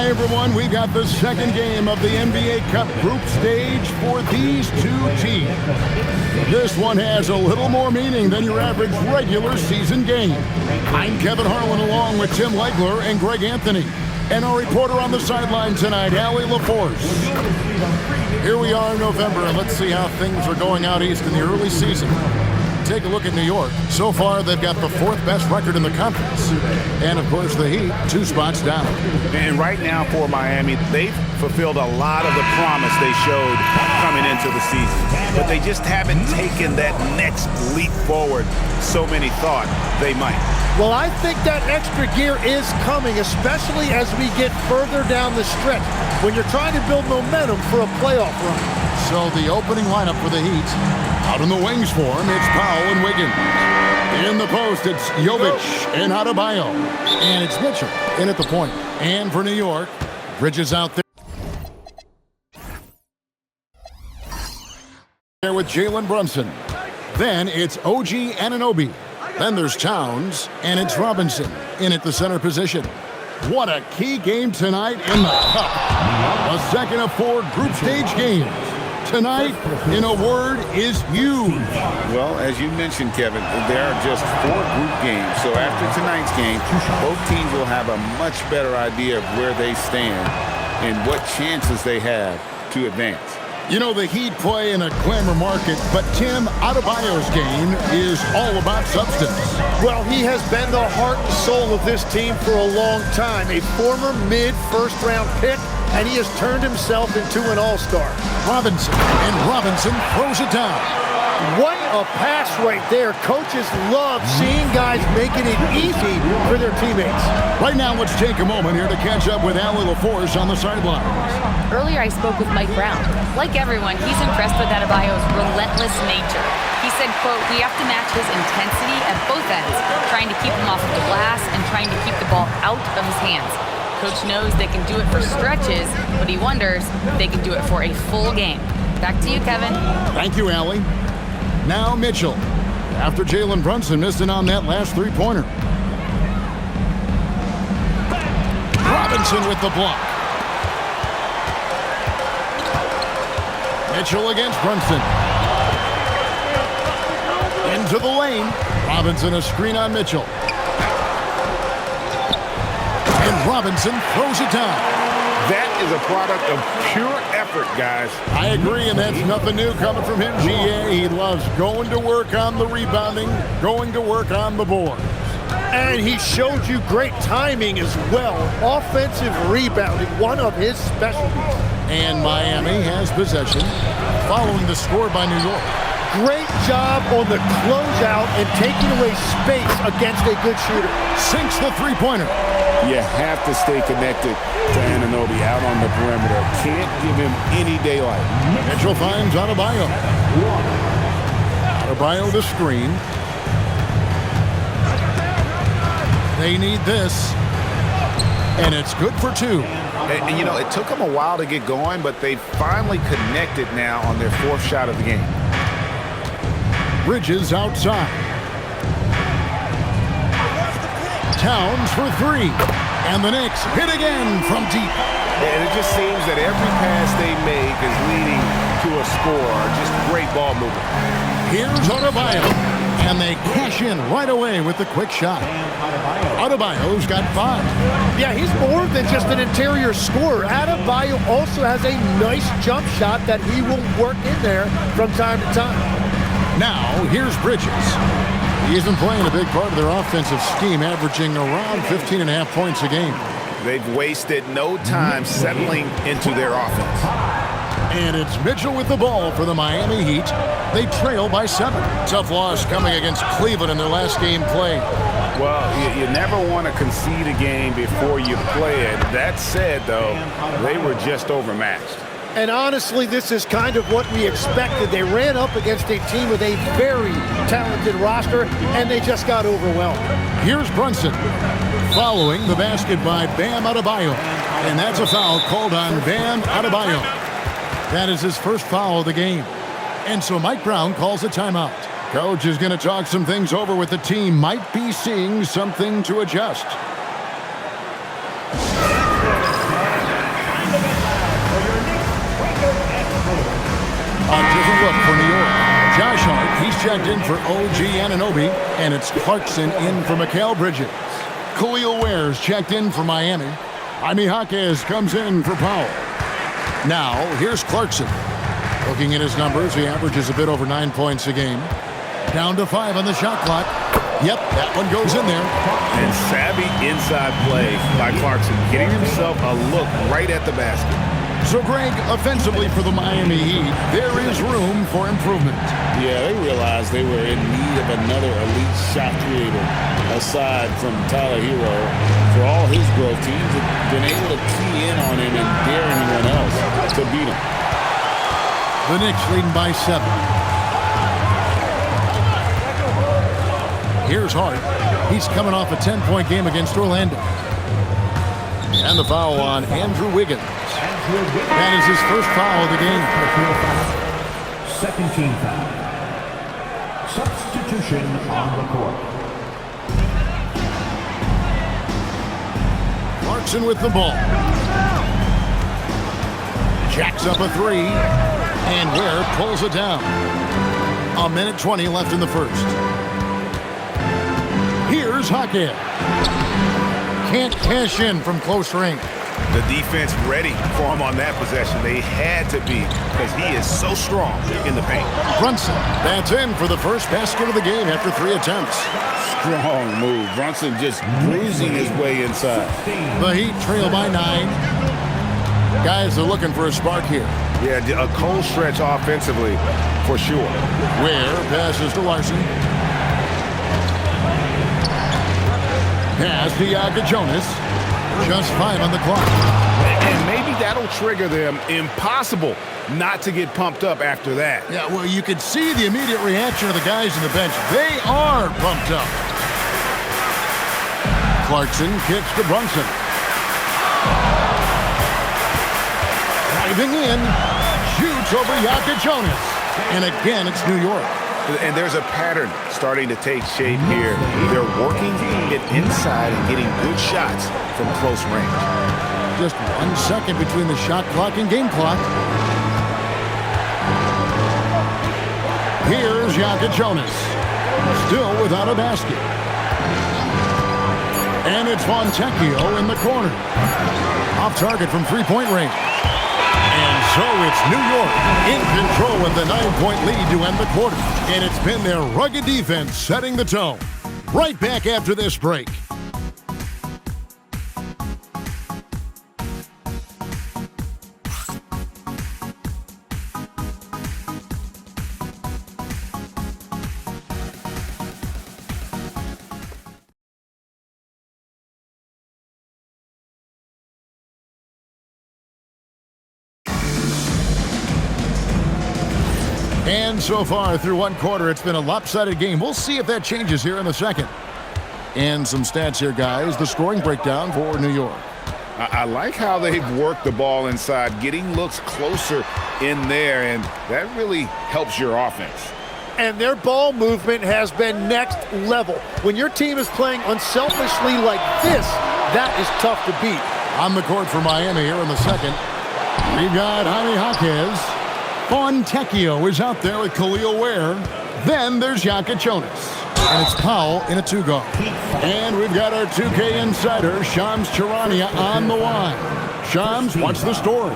Hi, everyone. We've got the second game of the NBA Cup group stage for these two teams. This one has a little more meaning than your average regular season game. I'm Kevin Harlan along with Tim Legler and Greg Anthony. And our reporter on the sideline tonight, Allie LaForce. Here we are in November, and let's see how things are going out east in the early season. Take a look at New York. So far, they've got the fourth best record in the conference. And, of course, the Heat, 2 spots down. And right now for Miami, they've fulfilled a lot of the promise they showed coming into the season. But they just haven't taken that next leap forward so many thought they might. Well, I think that extra gear is coming, especially as we get further down the stretch, when you're trying to build momentum for a playoff run. So the opening lineup for the Heat, out in the wings for him, it's Powell and Wiggins. In the post, it's Jovic and Adebayo. And it's Mitchell in at the point. And for New York, Bridges out there with Jalen Brunson. Then it's OG Anunoby. Then there's Towns, and it's Robinson in at the center position. What a key game tonight in the Cup. A second of 4 group stage games. Tonight, in a word, is huge. Well, as you mentioned, Kevin, there are just 4 group games. So after tonight's game, both teams will have a much better idea of where they stand and what chances they have to advance. You know, the Heat play in a glamour market, but Tim, Adebayo's game is all about substance. Well, he has been the heart and soul of this team for a long time. A former mid-first-round pick, and he has turned himself into an all-star. Robinson throws it down. What a pass right there. Coaches love seeing guys making it easy for their teammates. Right now, let's take a moment here to catch up with Allie LaForce on the sideline. Earlier, I spoke with Mike Brown. Like everyone, he's impressed with Adebayo's relentless nature. He said, quote, "We have to match his intensity at both ends, trying to keep him off of the glass and trying to keep the ball out of his hands. Coach knows they can do it for stretches, but he wonders if they can do it for a full game." Back to you, Kevin. Thank you, Allie. Now Mitchell, after Jalen Brunson missing on that last 3-pointer. Robinson with the block. Mitchell against Brunson. Into the lane. Robinson a screen on Mitchell. And Robinson throws it down. That is a product of pure effort, guys. I agree, and that's nothing new coming from him, GA. He loves going to work on the rebounding, going to work on the board. And he showed you great timing as well. Offensive rebounding, one of his specialties. And Miami has possession following the score by New York. Great job on the closeout and taking away space against a good shooter. Sinks the 3-pointer. You have to stay connected to Anunoby out on the perimeter. Can't give him any daylight. Mitchell finds Adebayo. Adebayo the screen. They need this. And it's good for 2. And you know, it took them a while to get going, but they finally connected now on their 4th shot of the game. Bridges outside. Towns for 3. And the Knicks hit again from deep. And it just seems that every pass they make is leading to a score. Just great ball movement. Here's Adebayo. And they cash in right away with the quick shot. Adebayo's got 5. Yeah, he's more than just an interior scorer. Adebayo also has a nice jump shot that he will work in there from time to time. Now, here's Bridges. He's been playing a big part of their offensive scheme, averaging around 15.5 points a game. They've wasted no time settling into their offense. And it's Mitchell with the ball for the Miami Heat. They trail by 7. Tough loss coming against Cleveland in their last game played. Well, you never want to concede a game before you play it. That said, though, they were just overmatched. And honestly, this is kind of what we expected. They ran up against a team with a very talented roster, and they just got overwhelmed. Here's Brunson, following the basket by Bam Adebayo. And that's a foul called on Bam Adebayo. That is his first foul of the game. And so Mike Brown calls a timeout. Coach is going to talk some things over with the team. Might be seeing something to adjust. A different look for New York. Josh Hart, he's checked in for OG Anunoby, and it's Clarkson in for Mikal Bridges. Khalil Ware's checked in for Miami. Jaime Jaquez comes in for Powell. Now, here's Clarkson. Looking at his numbers, he averages a bit over 9 points a game. Down to 5 on the shot clock. Yep, that one goes in there. And savvy inside play by Clarkson, getting himself a look right at the basket. So, Greg, offensively for the Miami Heat, there is room for improvement. Yeah, they realized they were in need of another elite shot creator aside from Tyler Hero. For all his growth, teams have been able to key in on him and dare anyone else to beat him. The Knicks leading by 7. Here's Hart. He's coming off a 10-point game against Orlando. And the foul on Andrew Wiggins. That is his first foul of the game. Second team foul. Substitution on the court. Clarkson with the ball. Jacks up a 3. And Ware pulls it down. 1:20 left in the first. Here's Jaquez. Can't cash in from close range. The defense ready for him on that possession. They had to be because he is so strong in the paint. Brunson, that's in for the first basket of the game after 3 attempts. Strong move. Brunson just bruising his way inside. The Heat trail by 9. Guys are looking for a spark here. Yeah, a cold stretch offensively for sure. Ware passes to Larson. Pass to Jonas. Just 5 on the clock. And maybe that'll trigger them. Impossible not to get pumped up after that. Yeah, well, you could see the immediate reaction of the guys on the bench. They are pumped up. Clarkson kicks to Brunson. Driving in. Shoots over Jonas. And again, it's New York. And there's a pattern starting to take shape here. They're working it inside and getting good shots from close range. Just 1 second between the shot clock and game clock. Here's Jonas. Still without a basket. And it's Fontecchio in the corner. Off target from 3-point range. And so it's New York in control with the 9-point lead to end the quarter. And it's been their rugged defense setting the tone. Right back after this break. And so far through 1 quarter, it's been a lopsided game. We'll see if that changes here in the second. And some stats here, guys. The scoring breakdown for New York. I like how they've worked the ball inside, getting looks closer in there, and that really helps your offense. And their ball movement has been next level. When your team is playing unselfishly like this, that is tough to beat. On the court for Miami here in the second. We've got Jaime Jaquez. Fontecchio is out there with Khalil Ware. Then there's Jonas. And it's Powell in a 2-guard. And we've got our 2K insider, Shams Charania, on the line. Shams, what's the story?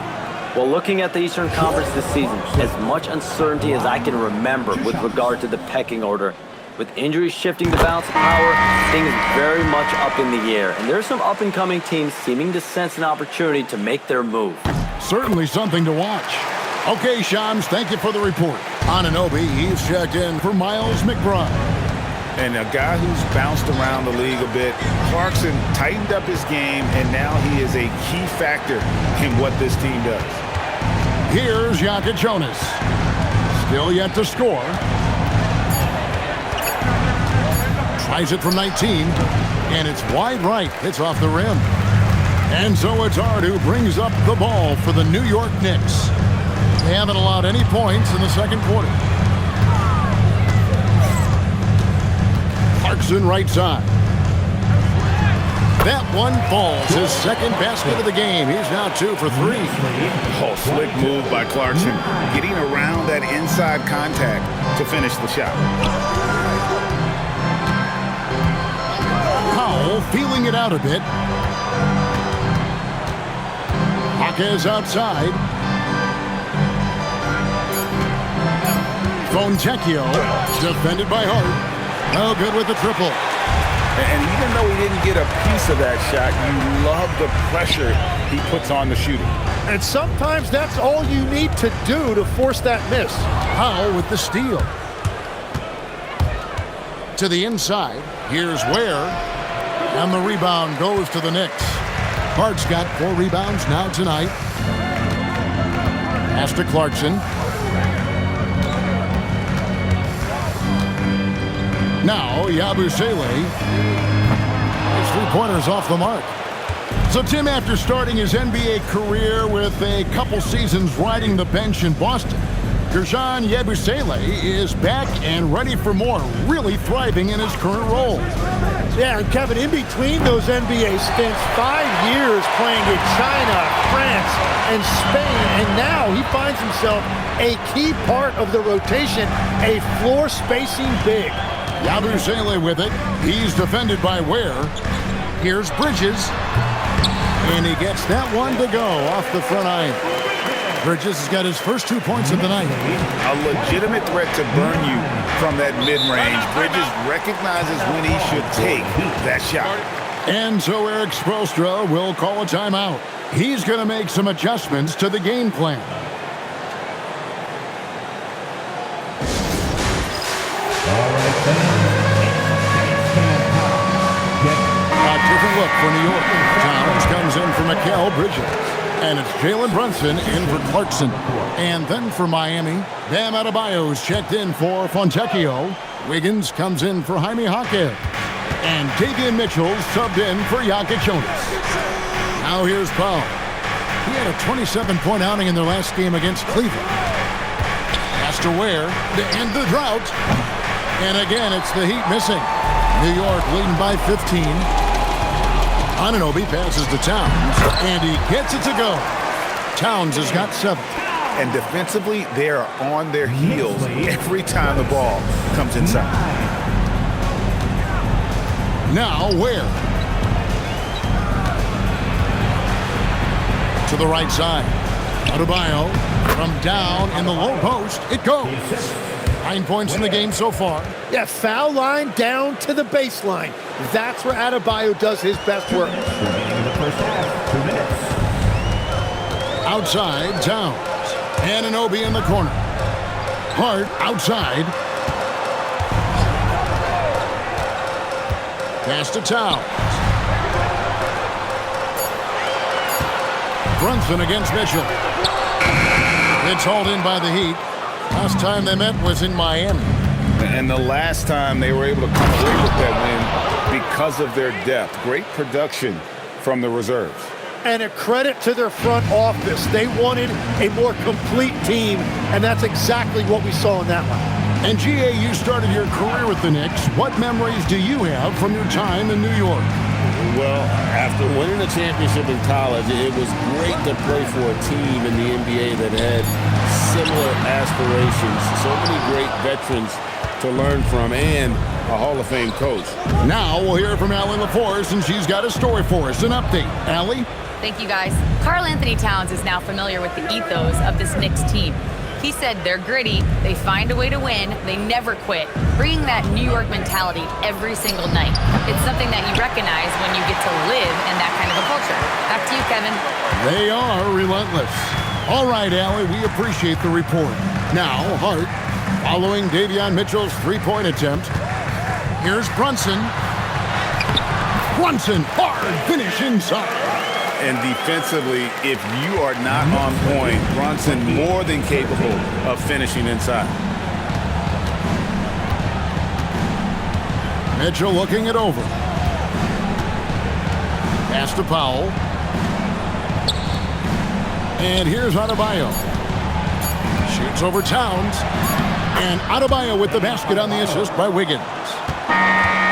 Well, looking at the Eastern Conference this season, as much uncertainty as I can remember with regard to the pecking order. With injuries shifting the balance of power, things very much up in the air. And there's some up-and-coming teams seeming to sense an opportunity to make their move. Certainly something to watch. Okay, Shams, thank you for the report. Anunoby, he's checked in for Miles McBride. And a guy who's bounced around the league a bit. Clarkson tightened up his game, and now he is a key factor in what this team does. Here's Jonas. Still yet to score. Tries it from 19, and it's wide right. It's off the rim. And so it's Hart who brings up the ball for the New York Knicks. They haven't allowed any points in the second quarter. Clarkson right side. That one falls. His second basket of the game. He's now 2 for 3. Oh, slick move by Clarkson. Getting around that inside contact to finish the shot. Powell feeling it out a bit. Hawkes outside. Fontecchio defended by Hart. Oh, good with the triple. And even though he didn't get a piece of that shot, you love the pressure he puts on the shooter. And sometimes that's all you need to do to force that miss. Powell with the steal. To the inside. Here's Ware. And the rebound goes to the Knicks. Hart's got 4 rebounds now tonight. Pass to Clarkson. Now, Yabusele. His three-pointers off the mark. So, Tim, after starting his NBA career with a couple seasons riding the bench in Boston, Guerschon Yabusele is back and ready for more, really thriving in his current role. Yeah, and Kevin, in between those NBA stints, 5 years playing in China, France, and Spain, and now he finds himself a key part of the rotation, a floor spacing big. Yabusele with it. He's defended by Ware. Here's Bridges. And he gets that one to go off the front iron. Bridges has got his first 2 points of the night. A legitimate threat to burn you from that mid-range. Bridges recognizes when he should take that shot. And so Eric Spoelstra will call a timeout. He's going to make some adjustments to the game plan. A different look for New York. Towns comes in for Mikal Bridges. And it's Jalen Brunson in for Clarkson. And then for Miami, Bam Adebayo's checked in for Fontecchio. Wiggins comes in for Jaime Jaquez. And Davion Mitchell's subbed in for Jokic Jonas. Now here's Powell. He had a 27-point outing in their last game against Cleveland. Pass to Ware to end the drought. And again, it's the Heat missing. New York leading by 15. Anunoby passes to Towns, and he gets it to go. Towns has got 7. And defensively, they are on their heels every time the ball comes inside. Now, Ware. To the right side. Adebayo from down in the low post. It goes. 9 points in the game so far. Yeah, foul line down to the baseline. That's where Adebayo does his best work. Outside, Towns. Anunoby in the corner. Hart outside. Pass to Towns. Brunson against Mitchell. It's hauled in by the Heat. Last time they met was in Miami. And the last time they were able to come away with that win because of their depth. Great production from the reserves. And a credit to their front office. They wanted a more complete team, and that's exactly what we saw in that one. And GA, you started your career with the Knicks. What memories do you have from your time in New York? Well, after winning the championship in college, it was great to play for a team in the NBA that had similar aspirations. So many great veterans to learn from and a Hall of Fame coach. Now we'll hear from Allie LaForce, and she's got a story for us. An update. Allie? Thank you, guys. Karl Anthony Towns is now familiar with the ethos of this Knicks team. He said they're gritty, they find a way to win, they never quit, bringing that New York mentality every single night. It's something that you recognize when you get to live in that kind of a culture. Back to you, Kevin. They are relentless. All right, Allie, we appreciate the report. Now, Hart, following Davion Mitchell's three-point attempt. Here's Brunson. Brunson, hard finish inside. And defensively, if you are not on point, Brunson more than capable of finishing inside. Mitchell looking it over. Pass to Powell. And here's Adebayo. Shoots over Towns. And Adebayo with the basket on the assist by Wiggins.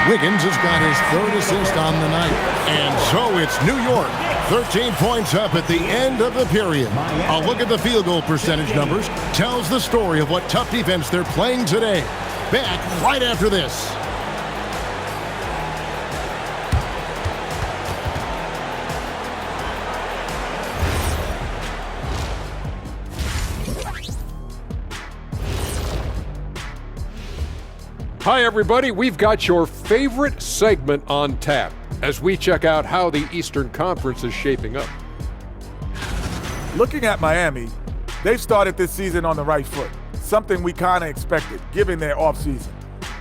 Wiggins has got his third assist on the night. And so it's New York. 13 points up at the end of the period. A look at the field goal percentage numbers tells the story of what tough defense they're playing today. Back right after this. Hi, everybody. We've got your favorite segment on tap as we check out how the Eastern Conference is shaping up. Looking at Miami, they've started this season on the right foot, something we kind of expected given their offseason.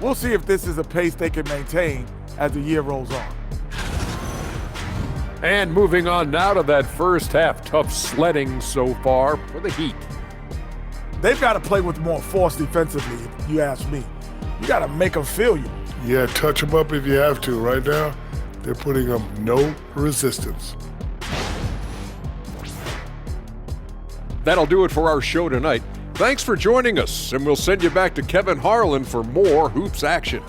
We'll see if this is a pace they can maintain as the year rolls on. And moving on now to that first half, tough sledding so far for the Heat. They've got to play with more force defensively, if you ask me. You got to make them feel you. Yeah, touch them up if you have to. Right now, they're putting up no resistance. That'll do it for our show tonight. Thanks for joining us, and we'll send you back to Kevin Harlan for more hoops action.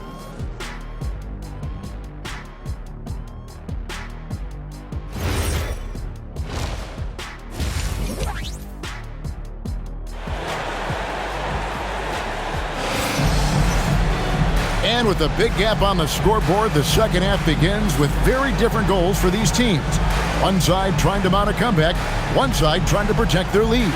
And with a big gap on the scoreboard, the second half begins with very different goals for these teams. One side trying to mount a comeback, one side trying to protect their lead.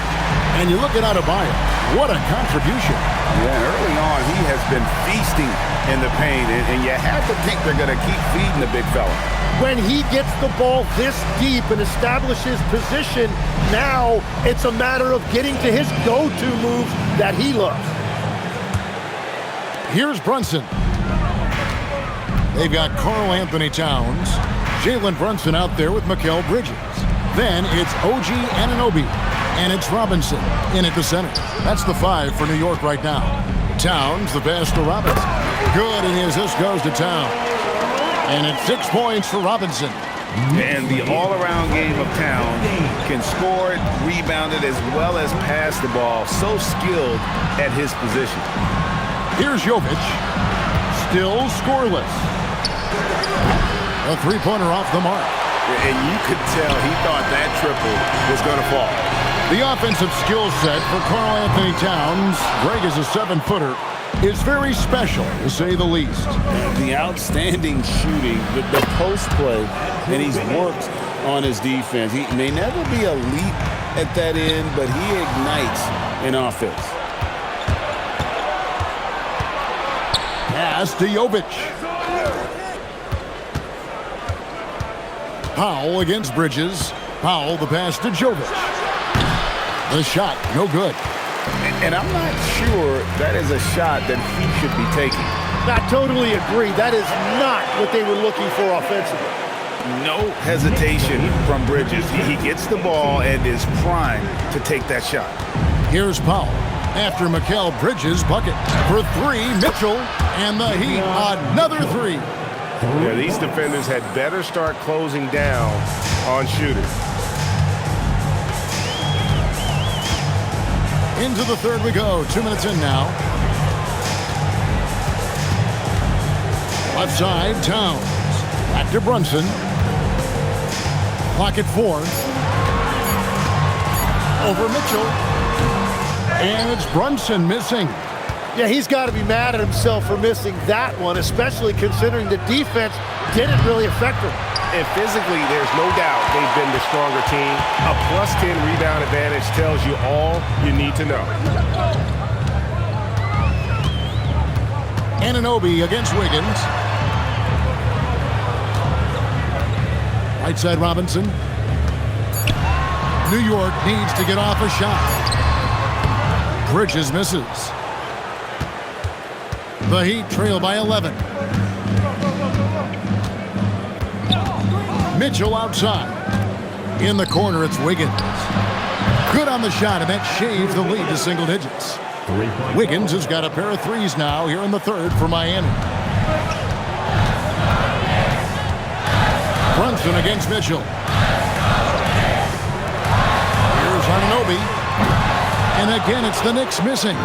And you look at Adebayo, what a contribution. Yeah, early on, he has been feasting in the paint, and you have to think they're going to keep feeding the big fella. When he gets the ball this deep and establishes position, now it's a matter of getting to his go-to moves that he loves. Here's Brunson. They've got Karl Anthony Towns, Jalen Brunson out there with Mikal Bridges. Then it's OG Anunoby, and it's Robinson in at the center. That's the 5 for New York right now. Towns, the pass to Robinson. Good, and the assist goes to Towns. And it's 6 points for Robinson. And the all-around game of Towns can score it, rebound it, as well as pass the ball. So skilled at his position. Here's Jovic, still scoreless. A three-pointer off the mark. And you could tell he thought that triple was going to fall. The offensive skill set for Karl Anthony Towns, Greg is a 7-footer, is very special, to say the least. The outstanding shooting, the post play, and he's worked on his defense. He may never be elite at that end, but he ignites an offense. Pass to Jovic. Powell against Bridges. Powell, the pass to Jovic. The shot, no good. And I'm not sure that is a shot that he should be taking. I totally agree. That is not what they were looking for offensively. No hesitation from Bridges. He gets the ball and is primed to take that shot. Here's Powell. After Mikal Bridges' bucket. For 3, Mitchell, and the Heat, another 3. Yeah, these defenders had better start closing down on shooters. Into the third we go. 2 minutes in now. Left side, Towns. Back to Brunson. Clock at 4. Over Mitchell. And it's Brunson missing. Yeah, he's got to be mad at himself for missing that one, especially considering the defense didn't really affect him. And physically, there's no doubt they've been the stronger team. A +10 rebound advantage tells you all you need to know. Anunoby against Wiggins. Right side Robinson. New York needs to get off a shot. Bridges misses. The Heat trail by 11. Mitchell outside. In the corner, it's Wiggins. Good on the shot, and that shaves the lead to single digits. Wiggins has got a pair of 3s now here in the third for Miami. Brunson against Mitchell. Here's Anunoby. And again, it's the Knicks missing.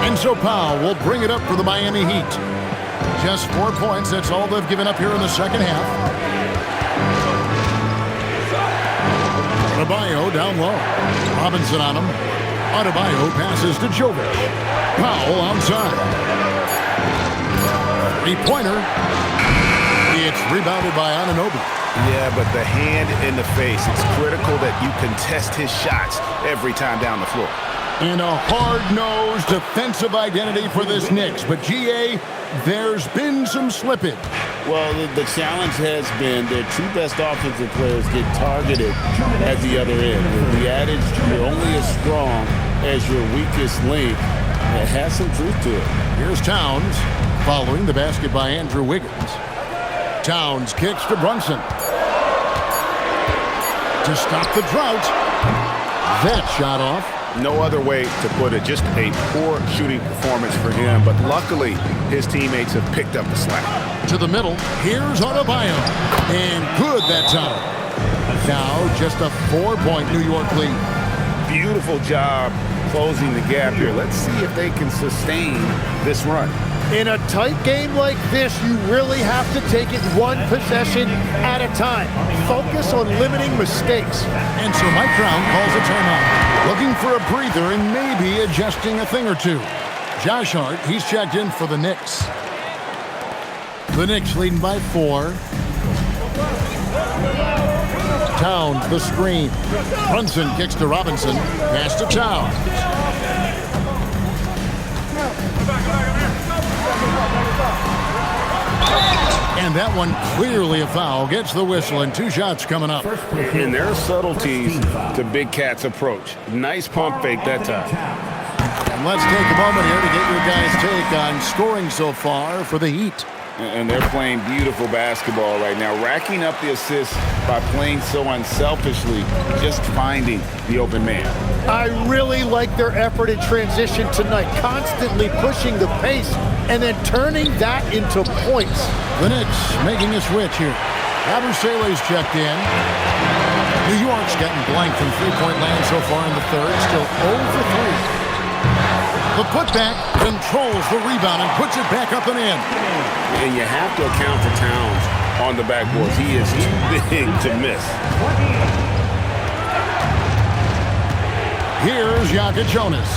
And so Powell will bring it up for the Miami Heat. Just 4 points. That's all they've given up here in the second half. Adebayo down low. Robinson on him. Adebayo passes to Jovic. Powell outside. Three-pointer. It's rebounded by Anunoby. Yeah, but the hand in the face. It's critical that you contest his shots every time down the floor. And a hard-nosed defensive identity for this Knicks. But, GA, there's been some slippage. Well, the challenge has been their two best offensive players get targeted at the other end. The adage, you're only as strong as your weakest link, it has some truth to it. Here's Towns following the basket by Andrew Wiggins. Towns kicks to Brunson. To stop the drought. That shot off. No other way to put it. Just a poor shooting performance for him. But luckily, his teammates have picked up the slack. To the middle. Here's Adebayo. And good that time. Now just a 4-point New York lead. Beautiful job closing the gap here. Let's see if they can sustain this run. In a tight game like this, you really have to take it one possession at a time. Focus on limiting mistakes. And so Mike Brown calls a timeout, looking for a breather and maybe adjusting a thing or two. Josh Hart, he's checked in for the Knicks. The Knicks leading by 4. Towns, the screen. Brunson kicks to Robinson. Pass to Towns. And that one clearly a foul. Gets the whistle and 2 shots coming up. And there are subtleties to Big Cat's approach. Nice pump fake that time. And let's take a moment here to get your guys' take on scoring so far for the Heat. And they're playing beautiful basketball right now, racking up the assists by playing so unselfishly, just finding the open man. I really like their effort in transition tonight, constantly pushing the pace and then turning that into points. The Knicks making a switch here. Yabusele's checked in. New York's getting blanked from three-point land so far in the third, still 0 for 3. The putback controls the rebound and puts it back up and in. And you have to account for Towns on the backboards. He is too big to miss. Here's Jonas.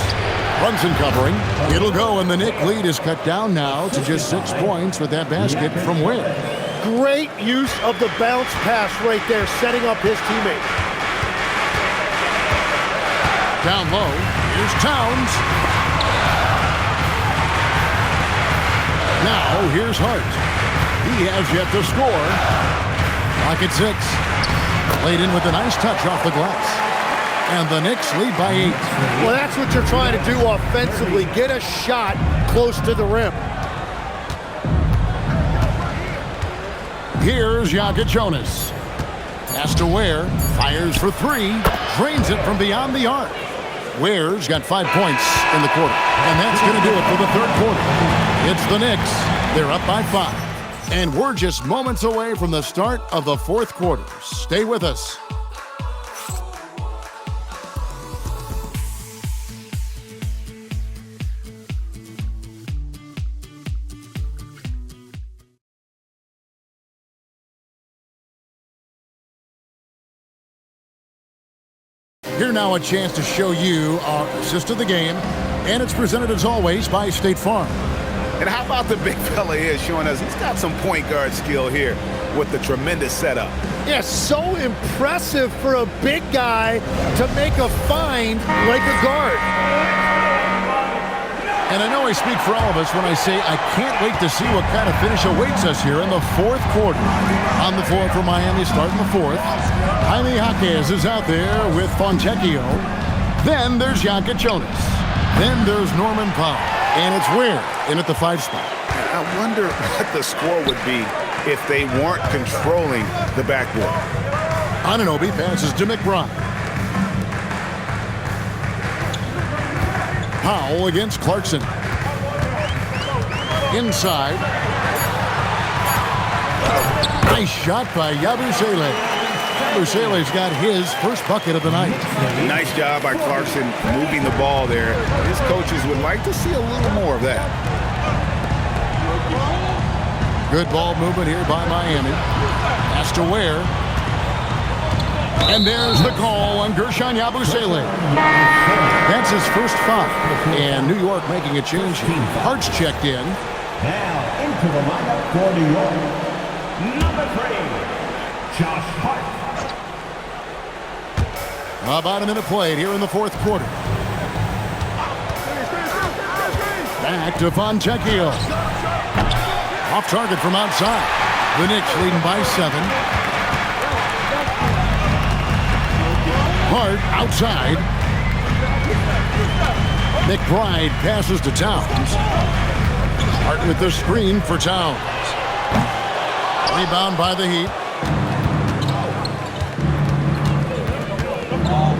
Brunson covering. It'll go, and the Knick lead is cut down now to just 6 points with that basket from Ware. Great use of the bounce pass right there, setting up his teammate. Down low. Here's Towns. Now, here's Hart. He has yet to score. Clock at 6. Laid in with a nice touch off the glass. And the Knicks lead by 8. Well, that's what you're trying to do offensively. Get a shot close to the rim. Here's Jonas. Pass to Ware. Fires for 3. Drains it from beyond the arc. Ware's got 5 points in the quarter. And that's going to do it for the third quarter. It's the Knicks. They're up by 5. And we're just moments away from the start of the fourth quarter. Stay with us. Here now a chance to show you our assist of the game, and it's presented as always by State Farm. And how about the big fella here showing us he's got some point guard skill here with the tremendous setup. Yeah, so impressive for a big guy to make a find like a guard. And I know I speak for all of us when I say I can't wait to see what kind of finish awaits us here in the fourth quarter. On the floor for Miami starting the fourth. Jaime Jaquez is out there with Fontecchio. Then there's Jonas. Then there's Norman Powell. And it's Ware in at the 5 spot. I wonder what the score would be if they weren't controlling the backboard. Anunoby passes to McBride. Powell against Clarkson. Inside. Nice shot by Yabusele. Yabusele's got his first bucket of the night. Nice job by Clarkson moving the ball there. His coaches would like to see a little more of that. Good ball movement here by Miami. Pass to Ware. And there's the call on Gershon Yabusele. That's his first foul. And New York making a change here. Hart's checked in. Now into the lineup for New York, number 3, Josh Hart. About a minute played here in the fourth quarter. Back to Fontecchio. Off target from outside. The Knicks leading by 7. Hart outside. McBride passes to Towns. Hart with the screen for Towns. Rebound by the Heat.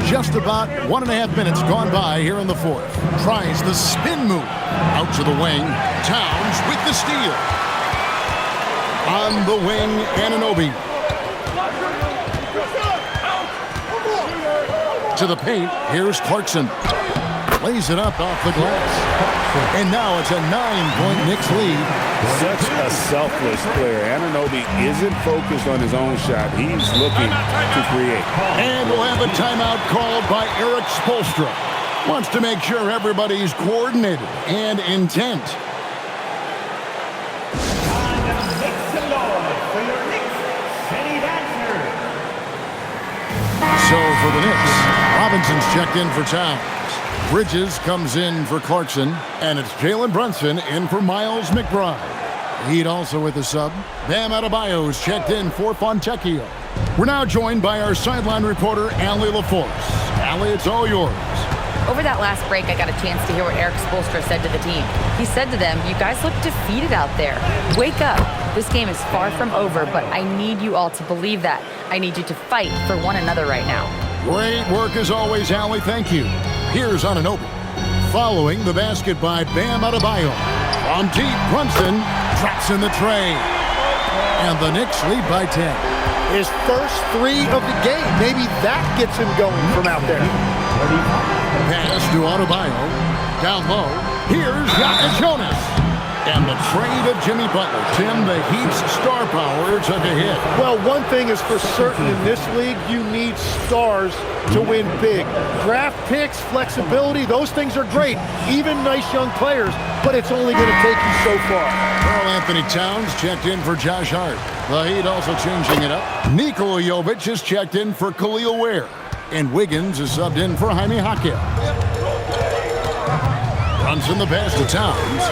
Just about 1.5 minutes gone by here in the fourth. Tries the spin move. Out to the wing. Towns with the steal. On the wing, Anunoby. To the paint. Here's Clarkson. Lays it up off the glass. And now it's a 9-point Knicks lead. Such a selfless player. Anunoby isn't focused on his own shot. He's looking to create. And we'll have a timeout called by Eric Spoelstra. Wants to make sure everybody's coordinated and intent. So for the Knicks, Robinson's checked in for Towns. Bridges comes in for Clarkson, and it's Jalen Brunson in for Miles McBride. Heat also with the sub. Bam Adebayo's checked in for Fontecchio. We're now joined by our sideline reporter, Allie LaForce. Allie, it's all yours. Over that last break, I got a chance to hear what Eric Spoelstra said to the team. He said to them, "You guys look defeated out there. Wake up. This game is far from over, but I need you all to believe that. I need you to fight for one another right now." Great work as always, Allie. Thank you. Here's Anunoby. Following the basket by Bam Adebayo. From deep, Brunson drops in the tray. And the Knicks lead by 10. His first 3 of the game. Maybe that gets him going from out there. Pass to Adebayo. Down low. Here's Yaka Jonas. And the trade of Jimmy Butler. Tim, the Heat's star power took a hit. Well, one thing is for certain in this league, you need stars to win big. Draft picks, flexibility, those things are great. Even nice young players, but it's only going to take you so far. Karl Anthony Towns checked in for Josh Hart. The Heat also changing it up. Nikola Jovic is checked in for Khalil Ware. And Wiggins is subbed in for Jaime Jaquez. Brunson the pass to Towns.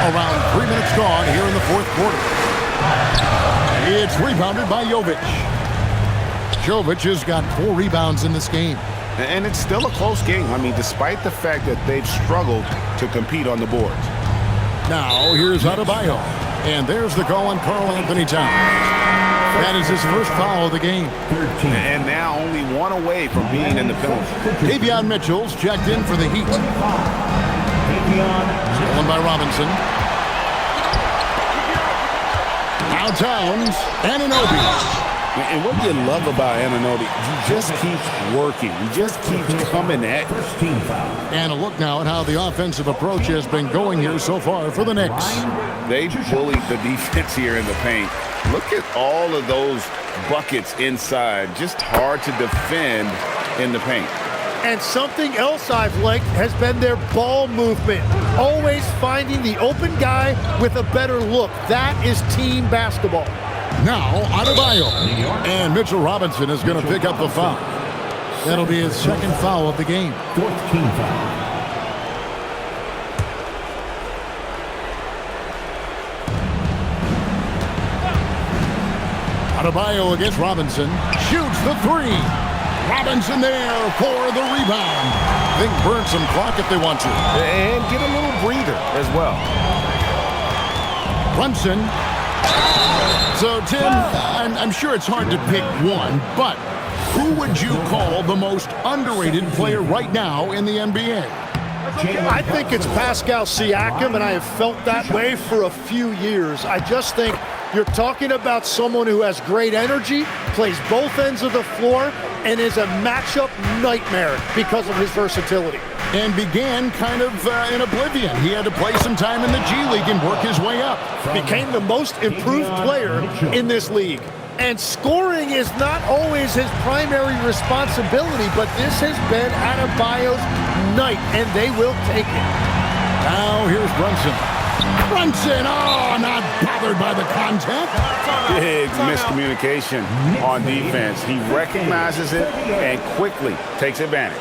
Around 3 minutes gone here in the fourth quarter. It's rebounded by Jovic. Jovic has got 4 rebounds in this game. And it's still a close game. I mean, despite the fact that they've struggled to compete on the boards. Now, here's Adebayo. And there's the call on Karl Anthony Towns. That is his first foul of the game. 13. And now only 1 away from being in the penalty. Davion Mitchell's checked in for the Heat. Stolen by Robinson. Now Towns. Anunoby. And what you love about Anunoby, he just keeps working. He just keeps coming at you. And a look now at how the offensive approach has been going here so far for the Knicks. They bullied the defense here in the paint. Look at all of those buckets inside. Just hard to defend in the paint. And something else I've liked has been their ball movement. Always finding the open guy with a better look. That is team basketball. Now, Adebayo. And Mitchell Robinson is going to pick up the foul. That'll be his second foul of the game. 14th foul. Adebayo against Robinson. Shoots the 3. Robinson there for the rebound. They can burn some clock if they want to. And get a little breather as well. Brunson. So, Tim, I'm sure it's hard to pick one, but who would you call the most underrated player right now in the NBA? I think it's Pascal Siakam, and I have felt that way for a few years. I just think you're talking about someone who has great energy, plays both ends of the floor, and is a matchup nightmare because of his versatility. and began kind of in oblivion. He had to play some time in the G League and work his way up. Became the most improved player in this league. And scoring is not always his primary responsibility, but this has been Adebayo's night, and they will take it. Now here's Brunson. Brunson, oh, not bothered by the contact. Big miscommunication on defense. He recognizes it and quickly takes advantage.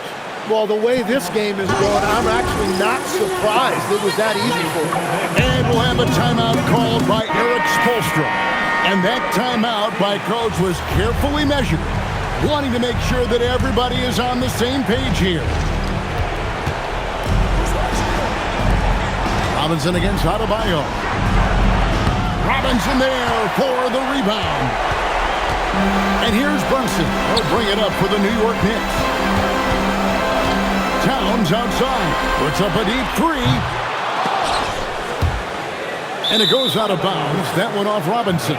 Well, the way this game is going, I'm actually not surprised it was that easy for him. And we'll have a timeout called by Eric Spoelstra. And that timeout by coach was carefully measured, wanting to make sure that everybody is on the same page here. Robinson against Adebayo. Robinson there for the rebound. And here's Brunson. He'll bring it up for the New York Knicks. Towns outside. Puts up a deep three. And it goes out of bounds. That one off Robinson.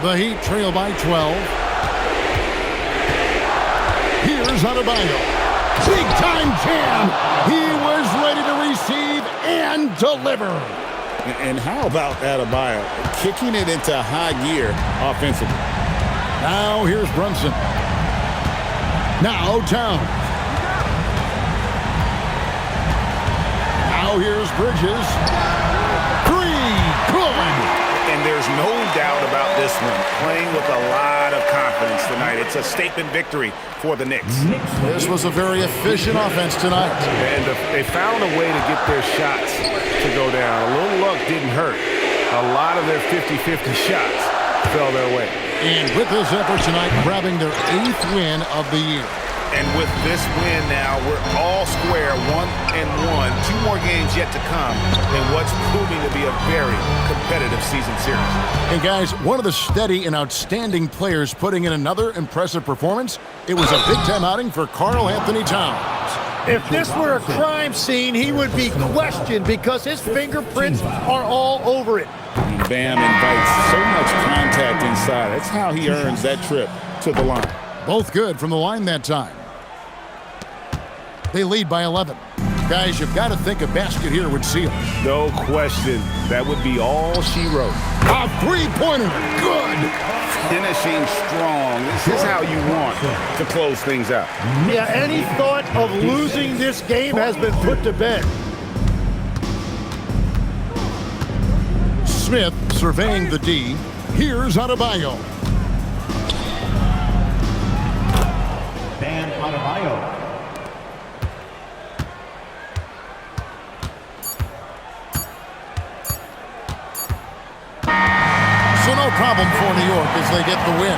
The Heat trail by 12. Here's Adebayo. Big time jam. He was ready to receive and deliver. And how about Adebayo kicking it into high gear offensively? Now here's Brunson. Now Towns. Now here's Bridges. Three. Good. And there's no doubt about this one. Playing with a lot of confidence tonight. It's a statement victory for the Knicks. This was a very efficient offense tonight. And they found a way to get their shots to go down. A little luck didn't hurt. A lot of their 50-50 shots fell their way. And with this effort tonight, grabbing their 8th win of the year. And with this win now, we're all square, 1-1. 2 more games yet to come in what's proving to be a very competitive season series. And guys, one of the steady and outstanding players putting in another impressive performance, it was a big-time outing for Karl Anthony Towns. If this were a crime scene, he would be questioned because his fingerprints are all over it. Bam invites so much contact inside. That's how he earns that trip to the line. Both good from the line that time. They lead by 11. Guys, you've got to think a basket here would seal. No question. That would be all she wrote. A three-pointer. Good. Finishing strong. This is how you want to close things out. Yeah, any thought of losing this game has been put to bed. Smith surveying the D. Here's Adebayo. Bam Adebayo. So no problem for New York as they get the win.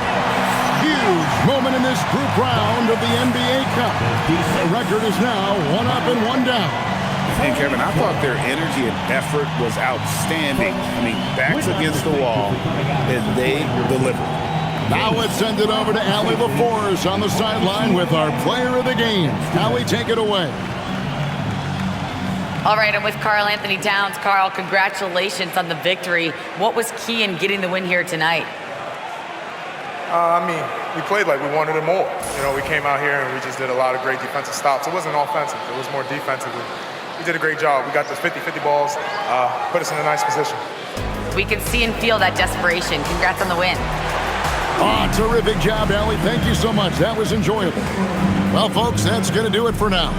Huge moment in this group round of the NBA Cup. The record is now 1 up and 1 down. And Kevin, I thought their energy and effort was outstanding. I mean, backs against the wall, and they delivered. Now let's send it over to Allie LaForce on the sideline with our player of the game. Allie, take it away. All right, I'm with Karl Anthony Towns. Karl, congratulations on the victory. What was key in getting the win here tonight? We played like we wanted it more. You know, we came out here and we just did a lot of great defensive stops. It wasn't offensive. It was more defensive. We did a great job. We got those 50-50 balls, put us in a nice position. We can see and feel that desperation. Congrats on the win. Oh, terrific job, Allie. Thank you so much. That was enjoyable. Well, folks, that's going to do it for now.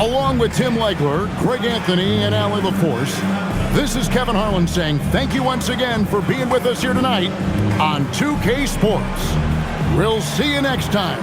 Along with Tim Legler, Greg Anthony, and Allie LaForce, this is Kevin Harlan saying thank you once again for being with us here tonight on 2K Sports. We'll see you next time.